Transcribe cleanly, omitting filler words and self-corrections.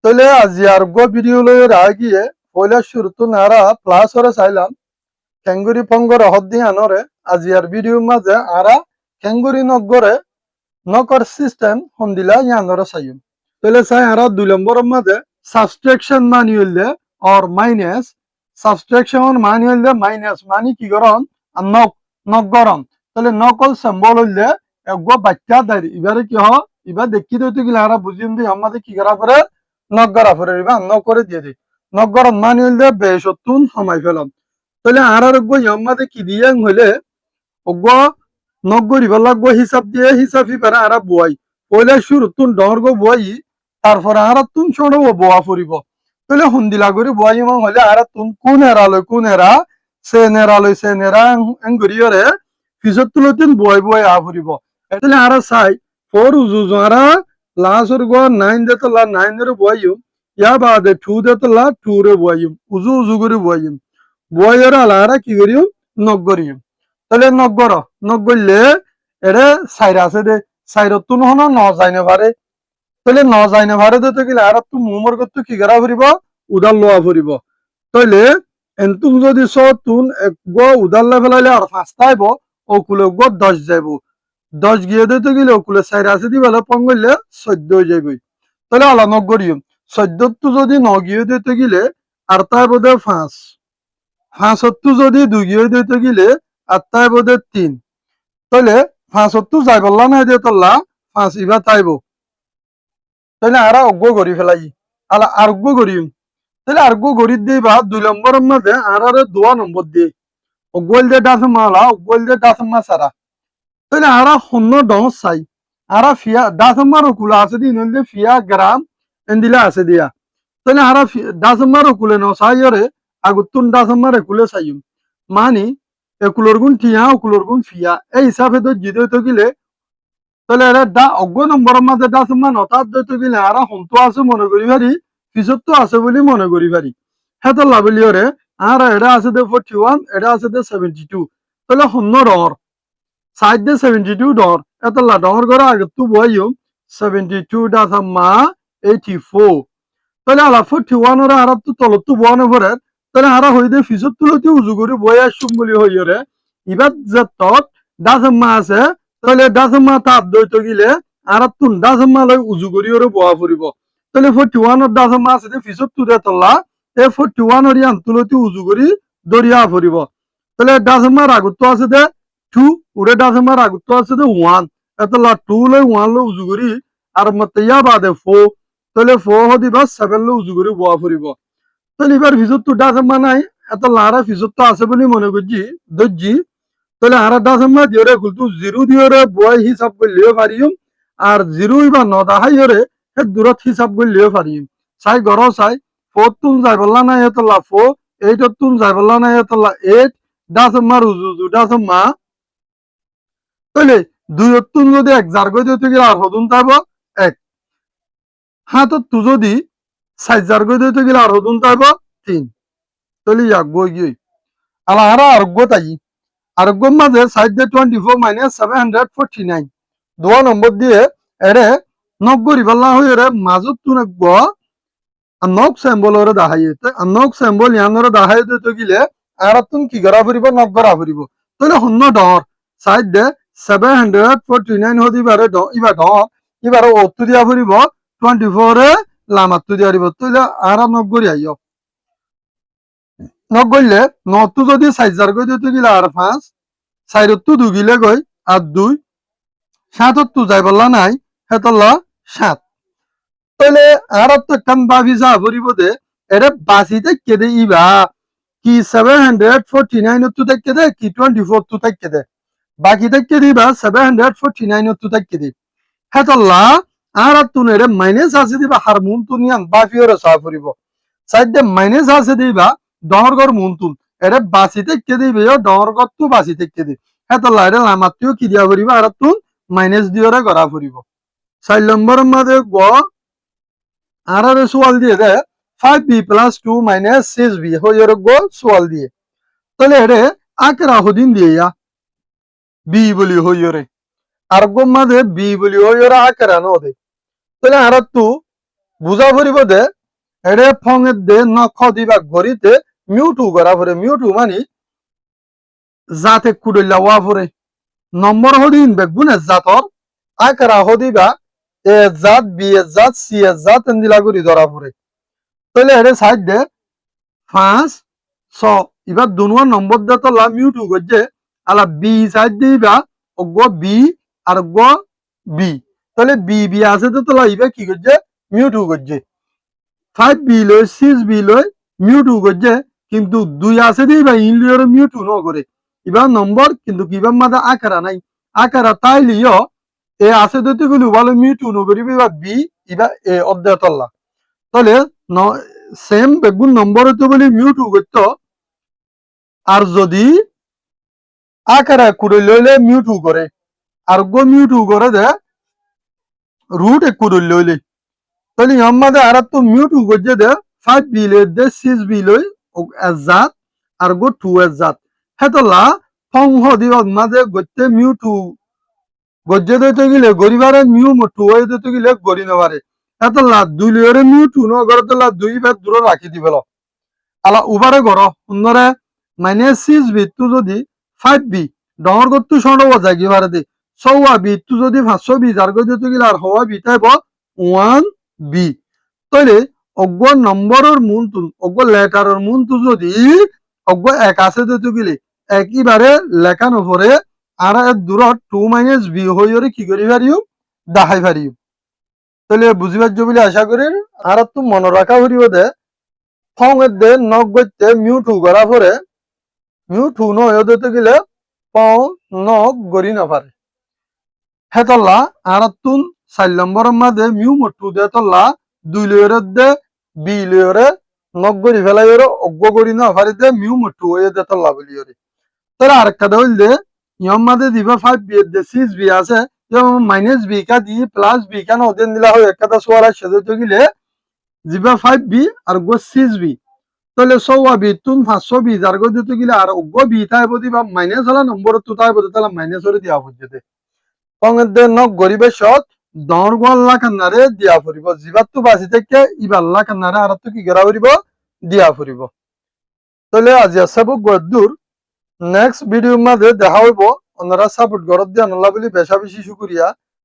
তাহলে আজি আর ভিডিও লই গিয়ে পয়লা শুরুতে নারা প্লাস ওরে চাইলাম খেঙ্গুরি পঙ্গর হদ্দি আনরে আজি আর ভিডিওর মাঝে আরা খেঙ্গুরি নগরে নকর সিস্টেম হন্দিলা ইয়ানরে চাইম তাহলে চাই আরা 2 নম্বরের মাঝে সাবস্ট্রাকশন মানি হইলে অর মাইনাস সাবস্ট্রাকশন মানি হইলে মাইনাস মানি কি করন আর নগরন তাহলে নকল সিম্বল হইলে একগো বাচ্চা দাঁড়ি এবারে কি হ এবার দেখি দিতে গেলে আরা বুঝিম দি আমাদের কি করা করে নগরা ফেরে এবার ন করে দিয়ে দিই নগরন মানি হইলে বেশতুন সময় ফেলাম তাহলে আর আমাদের কি দিয়ে হইলে ওগো নগরিব লাগবো হিসাব দিয়ে হিসাব হিপারে আরা বুয়াই পয়লা শুরু তুন ডর গো বুয়াই তারপরে আর তুন ছোট বোয়া ফুরিব তাহলে হুন্দিলা করে বুয়াই ইমাম হইলে আর তুন কোন এরা সে নেরা এঙ্গুরিয়রে ফিসত তুলো তুন বুয়াই বুয়াই আ ফুরিব তাহলে আর চাই ফোর উজু আরা লাস্ট গো 9 দে তো 9 রে বুয়াইম ইয়া বাদে 2 দে তো 2 রে বুয়াইম উজু উজু করে বুয়াইম বুয়াইয়ের আলারা কি করিম নগরিম তাহলে নগরলে এরে সাইরা আছে দে সাইরত তুন হন ন যাইনে পারে তাহলে ন যাইনে পারে দিতে গেলে আর তু মুমর করতে কি করা ফুরিব উদার লোয়া ফুরিব তাহলে এন্তুম যদি স তুন গো উদার ফেলাইলে আর ফাঁসটা আইব ওকুলে গো 10 যাইব 10 গিয়ে দিতে গেলে ওকুলে সাইরা আছে দি বেলা পঙ্গলে 14 হয়ে যাইব তাহলে আলা নগরিম 14 তু যদি ন গিয়ে দিতে গেলে আর তাই বোধে 5 5 যদি 2 গিয়ে দিতে গেলে আর তাই বোধে 3 তাহলে 5 যাই বললা না দিয়ে তোলা 5 ইবা তাইব তাহলে আর অজ্ঞ করি ফেলাই আলা আরোগ্য করিম তাহলে আরোগ্য করি দিয়ে বা 2 নম্বরের মধ্যে আর 2 নম্বর দিয়ে অজ্ঞল দিয়ে ডাস মালা অজ্ঞল দিয়ে ডাস মা সারা তাহলে আর শূন্য দশ চাই আর ফিয়া ডাস মার কুলা আছে দিন ফিয়া গ্রাম এন্দিলা আছে দিয়া তাহলে আর ডাস মার কুলে ন চাইরে আগুতুন ডাস মার কুলে চাইম মানি একুলোর গুণ টিয়া ওকুলোর গুণ ফিয়া এই হিসাবে তো জিদে তো গিলে তাহলে এরা অজ্ঞ নম্বরের মাঝে ডাস মান হঠাৎ দিতে গেলে আর হন্তু আছে মনে করি পারি পিছত তো আছে বলে মনে করি পারি হ্যাঁ তো লাভলিয়রে আর এটা আছে দে 41 এটা আছে দে 72 তাহলে শূন্য ডর সাইড দে 72 ডর এত লা ডর করে আগে তু বইও 72 ডাস মা 84 তাহলে আলা 41 ওরা আর তো তলত তু বনে পরে তাহলে আর হই দে পিছত তুলতে উজু করে বই আসুম বলি হইরে ইবাদ যে তত ডাস মা আছে তাহলে ডাসমা তাপ দইতে গিলে আর তুন ডাসমা লই উজু করি ওরে বোয়া ফুরিব তাহলে 41 এর ডাসমা আছে যে পিছত তুদে তল্লা এ 41 এর ইয়ান তুলতি উজু করি দরিয়া ফুরিব তাহলে ডাসমার আগত আছে দে 2 ওরে ডাসমার আগত আছে দে 1 এতলা 2 লই 1 লই উজু করি আর মতে ইয়া বাদে 4 তাহলে 4 হদি বা 7 লই উজু করি বোয়া ফুরিব তাহলে এবার পিছত তু ডাসমা নাই এত লারা পিছত তো আছে বলি মনে করছি দজ্জি তাহলে আর ডাসমা দিওরে কুলতু 0 দিওরে বয় হিসাব করলেও পারিম আর 0 বা ন দাহাইরে হে দূরত হিসাব করলেও পারিম চাই গর চাই 4 তুন যাই বললা না এতলা 4 8 তুন যাই বললা না এতলা 8 ডাসমার উজু ডাসমা তাহলে 2 তুন যদি এক জার গই দিতে গেলে আর হদুন তাইব 1 হাত তু যদি 4 জার গই দিতে গেলে আর হদুন তাইব 3 তাহলে এক গই গই আলা আর গো তাই আর গম মাঝে সাইড দিয়ে 24 মাইনাস 749 2 নম্বর দিয়ে এরে নগরি বললা হই রে মাজত তুন গ নক সিম্বল ওরে দাহাইয়ে নক সিম্বল ইয়ানরে দাহাই দিতে গিলে আর তুন কি করা ফুরিব নগরা ফুরিব তাহলে শূন্য ডর সাইড দে 749 হদি বারে ইবা ডর ইবারে অতু দিয়া ফুরিব 24 এ লামাতু দিয়া দিব তাহলে আর নগরি আইও নগরলে নতু যদি 4 জার গই দিতে গিলে আর 5 চাইরতো 2 গিলে গই আর 2 7 যাই বললা নাই হেতলা 7 তাহলে আর তো কান ভাবি যা ভরিব দে এরে বাসিতে কেদে ইবা কি 749 তো দেখকে দে কি 24 তো দেখকে দে বাকি দেখকে দিবা 749 তো দেখকে দে হেতলা আর তুন এরে মাইনাস আছে দিবা হারমোন তুনিয়ান বাফিওরে সা ভরিব সাইড দে মাইনাস আছে দিবা ডহরগর মুনতুন এরে বাসিতে কেদে দিবে ডহরগর তো বাসিতে কেদে হেতলা এরে লামাতিও কি দিয়া ভরিব আর তুন মাইনাস দিওরে করা ভরিব 4 নম্বরের মধ্যে গ আর সোয়াল দিয়ে দে 5b plus 2 minus 6b হইরে গো সোয়াল দিয়ে তাহলে এরে আকরা হদিন দিয়ে ইয়া বি বলি হইরে আর গো মাঝে বি বলি হইরে আকরা ন দে তাহলে আর তু বুঝা ভরিব দে এডে ফঙের দে নখ দিবা ঘড়িতে মিউটু করা পরে মিউটু মানে জাতে কুড়িলা ওয়া পরে নম্বর হদিন বেগুন জাতর আকারা হদিবা এ জাত বি এ জাত সি এ জাত এন্দিলা করি ধরা পরে তাহলে এডে সাইড দে 5 6 এবার দুনুয়া নম্বর দে তো লা মিউটু করছে আলা বি সাইড দিবা অগ বি আর গ বি তাহলে বি বি আছে তো লা ইবা কি করছে মিউটু করছে 5 বি লয় 6 বি লয় মিউটু করছে কিন্তু 2 আছে দিবা ইনলিয়র মিউটু ন করে এবার নম্বর কিন্তু কিবা মাদা আকারা নাই আকারা তাইলিও এ আছে দিতে গেলে ভালো মিউটু ন করিবে বা বি ইবা এ অধ্যায় তল্লা তাহলে সেম বেগুন নম্বর হতে বলি মিউটু করতো আর যদি আকারা কুড়ে লইলে মিউটু করে আর গো মিউটু করে দে রুট এ কুড়ে লইলে তাহলে আমাদের আর তো মিউটু করছে দে 5 বি লই দে 6 বি লই জাত আর গো 2 এর জাত হেতলা ফং হ দিবা মাঝে গতে মিউটু গজ্জে দিতে গেলে গরিবারে মিউ টু হয়ে দিতে গেলে গরি নেবারে হেতলা দুই লইরে মিউটু ন করে তোলা দুই বেদ দূর রাখি দিবেল আলা উবারে গর সুন্দরে -6 বিটু যদি 5 বি ডর করতে শোনো বজায় গিবারে দে সওয়া বিটু যদি 520 আর গই দিতে গেলে আর হওয়া বিটাইব 1 বি তাইলে অজ্ঞ নম্বরের মূলতুন অজ্ঞ লেটারের মূলতু যদি অজ্ঞ এক আছে দিতে গেলে একইবারে লেখানো পরে আর এর দূরত 2 - বি হইরে কি করি পারিও দেখাই পারিও তাহলে বুঝিবার বলে আশা করি আর তো মনে রাখা হইব দে ফঙের দে নখ গইতে মিউটু করা পরে মিউটু ন হইতে গেলে পং নখ গড়ি না পারে হেতলা আর তুন 4 নম্বরের মাঝে মিউ মটু দে তলা 2 লেয়ারের দে বি লেয়ারে নখ গড়ি ফেলাই অজ্ঞ গড়ি না পারে দে মিউ মটু হয়ে দে তলা বলি তাহলে আরেকটা হইল দে ইয়ম মাঝে দিবা 5 বি এর দে 6 বি আছে -বি কা দি প্লাস বি কা ওদেন দিলা হয় একটা সোয়ালা সেদে গেলে জিবা 5 বি আর গো 6 বি তাহলে সওয়া বি তুন 520 আর গো দিতে গেলে আর গো বি তাই দিবা মাইনাস হলা নম্বর তো তাই বলতে তাহলে মাইনাস করে দিয়া হচ্ছে পঙের দে নখ গরিবের সৎ দর গোয়াল্লা কান্নারে দিয়া ফুরিব জিবার তো বাঁচি থেকে ইবাল্লা কান্নারে আর তো কি করা ফুরিব দিয়া ফুরিব তাহলে আজি আসাবো গদুর নেক্সট ভিডিওর মাঝে দেখা হইব ওনারা সাপোর্ট গরত দিয়ে আল্লাহ বলি বেশা বেশি শুকুরিয়া